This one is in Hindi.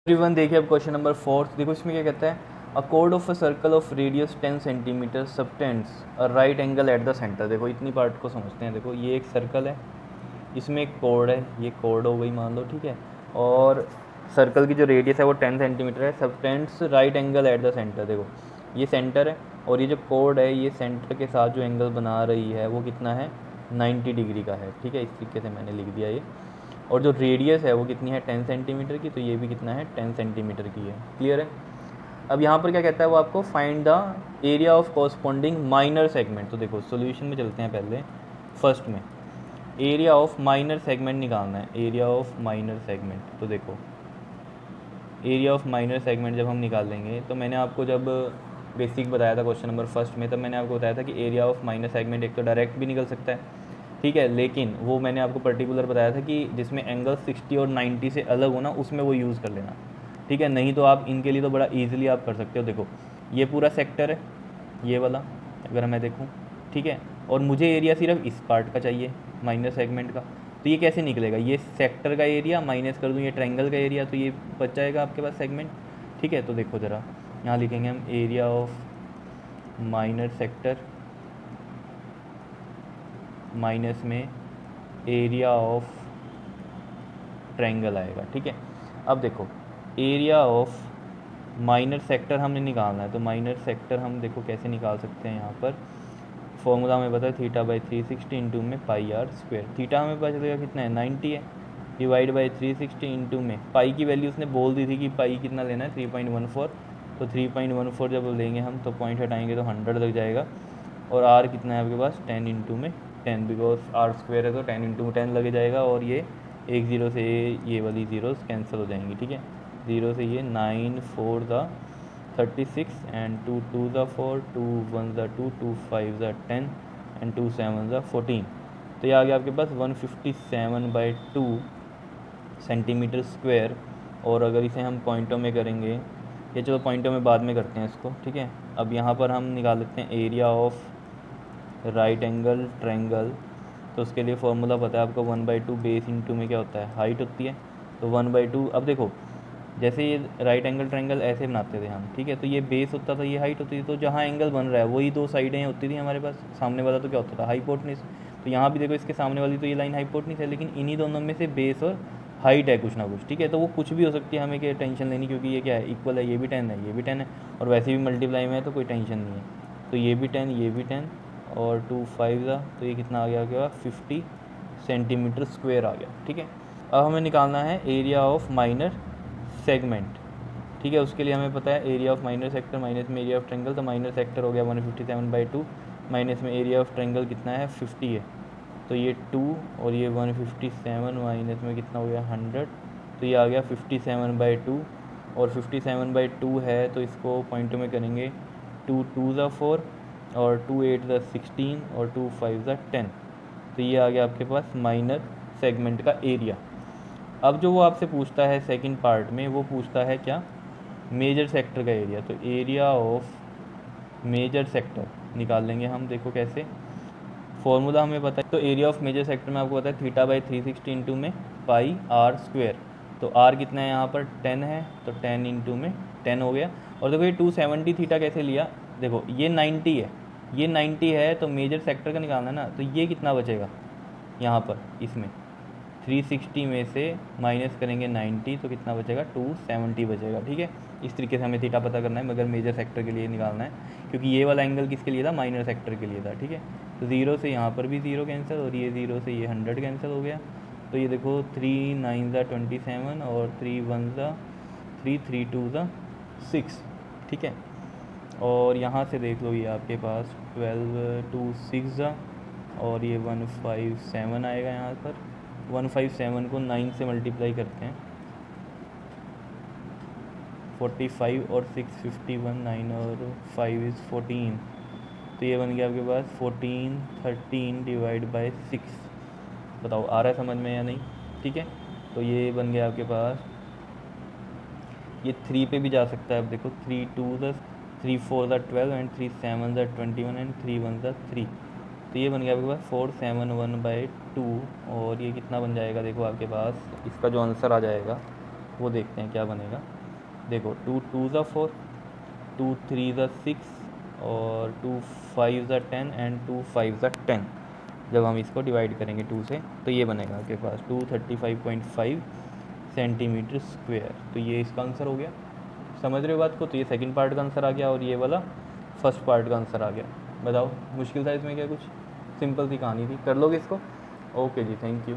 एवरीवन देखिए अब क्वेश्चन नंबर 4 देखो इसमें क्या कहता है। A code of a circle of radius 10 centimetre subtends a right angle at the centre. देखो इतनी पार्ट को समझते हैं। देखो ये एक सर्कल है, इसमें एक कोड है, ये कोड हो गई मान लो, ठीक है। और सर्कल की जो रेडियस है वो 10 सेंटीमीटर है, subtends right angle at the centre. देखो ये सेंटर है और ये जो कोड है ये सेंटर के साथ जो एंगल बना रही है वो कितना है, 90 डिग्री का है, ठीक है। इस तरीके से मैंने लिख दिया ये। और जो रेडियस है वो कितनी है, 10 सेंटीमीटर की, तो ये भी कितना है, 10 सेंटीमीटर की है। क्लियर है। अब यहाँ पर क्या कहता है वो आपको find the area of corresponding minor segment. तो देखो सोल्यूशन में चलते हैं पहले। फर्स्ट में एरिया ऑफ माइनर सेगमेंट निकालना है, एरिया ऑफ माइनर सेगमेंट। तो देखो एरिया ऑफ माइनर सेगमेंट जब हम निकालेंगे तो मैंने आपको जब बेसिक बताया था क्वेश्चन नंबर फर्स्ट में, तब मैंने आपको बताया था कि एरिया ऑफ माइनर सेगमेंट एक तो डायरेक्ट भी निकल सकता है, ठीक है, लेकिन वो मैंने आपको पर्टिकुलर बताया था कि जिसमें एंगल 60 और 90 से अलग हो ना, उसमें वो यूज़ कर लेना, ठीक है। नहीं तो आप इनके लिए तो बड़ा ईजिली आप कर सकते हो। देखो ये पूरा सेक्टर है, ये वाला अगर मैं देखूँ, ठीक है, और मुझे एरिया सिर्फ इस पार्ट का चाहिए, माइनर सेगमेंट का। तो ये कैसे निकलेगा, ये सेक्टर का एरिया माइनस कर दूँ ये ट्रायंगल का एरिया, तो ये बच जाएगा आपके पास सेगमेंट, ठीक है। तो देखो ज़रा यहाँ लिखेंगे हम area of minor sector minus में एरिया ऑफ ट्रायंगल आएगा, ठीक है। अब देखो एरिया ऑफ माइनर सेक्टर हमने निकालना है, तो माइनर सेक्टर हम देखो कैसे निकाल सकते हैं। यहाँ पर फॉर्मूला हमें पता है θ/360 इंटू में पाई आर स्क्वायर। थीटा हमें पता चलेगा कितना है, 90 है, डिवाइड बाई 360 इंटू में पाई की वैल्यू उसने बोल दी थी कि पाई कितना लेना है, 3.14। तो 3.14 जब लेंगे हम तो पॉइंट हटाएंगे तो 100 लग जाएगा। और आर कितना है आपके पास, 10 इंटू में 10, बिकॉज आर स्क्वायर है तो 10 इंटू 10 लग जाएगा। और ये एक ज़ीरो से ये वाली ज़ीरोस कैंसिल हो जाएंगी, ठीक है। ज़ीरो से ये 9 4 the 36 and 2 2 the 4, 2 1 the 2, 2 5 the 10 and 2 7 the 14। तो ये आ गया आपके पास 157/2 सेंटीमीटर स्क्वायर। और अगर इसे हम पॉइंटों में करेंगे, ये चलो पॉइंटों में बाद में करते हैं इसको, ठीक है। अब यहाँ पर हम निकाल लेते हैं area of right angle triangle. तो उसके लिए फॉर्मूला पता है आपको, 1/2 बेस इंटू में क्या होता है, हाइट होती है, तो 1/2। अब देखो जैसे ये राइट एंगल ट्रायंगल ऐसे बनाते थे हम, ठीक है, तो ये बेस होता था, ये हाइट होती थी, तो जहाँ एंगल बन रहा है वही दो साइडें होती थी हमारे पास। सामने वाला तो क्या होता था, हाइपोटेन्यूज। तो यहाँ भी देखो इसके सामने वाली तो ये लाइन हाइपोटेन्यूज है, लेकिन इन्हीं दोनों में से बेस और हाइट है कुछ ना कुछ, ठीक है। तो वो कुछ भी हो सकती है, हमें क्या टेंशन लेनी, क्योंकि ये क्या है, इक्वल है, ये भी 10 है, ये भी 10 है, और वैसे भी मल्टीप्लाई में है तो कोई टेंशन नहीं है। तो ये भी 10, ये भी 10, और 2 5 था, तो ये कितना आ गया आपके पास, 50 सेंटीमीटर स्क्वायर आ गया, ठीक है। अब हमें निकालना है एरिया ऑफ माइनर सेगमेंट, ठीक है। उसके लिए हमें पता है area of minor sector minus में एरिया ऑफ ट्रायंगल। तो माइनर सेक्टर हो गया 157/2 माइनस में एरिया ऑफ ट्रायंगल कितना है, 50 है, तो ये 2 और ये 157 माइनस में कितना हो गया, 100। तो ये आ गया 57/2, और 57/2 है तो इसको पॉइंटों में करेंगे, 2 2 ज़ा 4 और 2 8 ज़ा 16 और 2 5 ज़ा 10। तो ये आ गया आपके पास माइनर सेगमेंट का एरिया। अब जो वो आपसे पूछता है सेकंड पार्ट में, वो पूछता है क्या, मेजर सेक्टर का एरिया। तो एरिया ऑफ मेजर सेक्टर निकाल लेंगे हम, देखो कैसे, फॉर्मूला हमें पता है। तो एरिया ऑफ मेजर सेक्टर में आपको पता है θ/360 इंटू में पाई आर स्क्वायर। तो आर कितना है यहाँ पर, 10 है, तो 10 इंटू में 10 हो गया। और देखो ये 270 थीटा कैसे लिया, देखो ये 90 है, ये 90 है, तो मेजर सेक्टर का निकालना है ना, तो ये कितना बचेगा यहाँ पर, इसमें 360 में से माइनस करेंगे 90, तो कितना बचेगा, 270 बचेगा, ठीक है। इस तरीके से हमें थीटा पता करना है, मगर मेजर सेक्टर के लिए निकालना है, क्योंकि ये वाला एंगल किसके लिए था, माइनर सेक्टर के लिए था, ठीक है। तो ज़ीरो से यहाँ पर भी ज़ीरो कैंसिल, और ये ज़ीरो से ये 100 कैंसिल हो गया। तो ये देखो 3 9 ज़ा 27 और 3 1 ज़ा 3 3 2 ज़ा 6, ठीक है। और यहाँ से देख लो ये आपके पास 12 2 6 ज़ा, और ये 157 आएगा यहाँ पर। 157 को 9 से मल्टीप्लाई करते हैं, 45 और 6 51, 9 और 5 इज़ 14। तो ये बन गया आपके पास 14 13 डिवाइड बाई 6। बताओ आ रहा है समझ में या नहीं, ठीक है। तो ये बन गया आपके पास, ये 3 पे भी जा सकता है। अब देखो 3 2 ज़ा 3 4 ज़ा 12 एंड 3 7 ज़ा 21 एंड 3 1 ज़ा 3। तो ये बन गया आपके पास 471/2, और ये कितना बन जाएगा, देखो आपके पास इसका जो आंसर आ जाएगा वो देखते हैं क्या बनेगा। देखो 2 2 ज़ा 4, 2 3 ज़ा 6 और 2 5 ज़ा 10 एंड 2 5 ज़ा 10। जब हम इसको डिवाइड करेंगे 2 से तो ये बनेगा आपके पास 235.5 सेंटीमीटर स्क्वेयर। तो ये इसका आंसर हो गया। समझ रहे हो बात को? तो ये सेकंड पार्ट का आंसर आ गया और ये वाला फर्स्ट पार्ट का आंसर आ गया। बताओ मुश्किल था इसमें क्या? कुछ सिंपल सी कहानी थी, कर लोगे इसको? ओके जी, थैंक यू।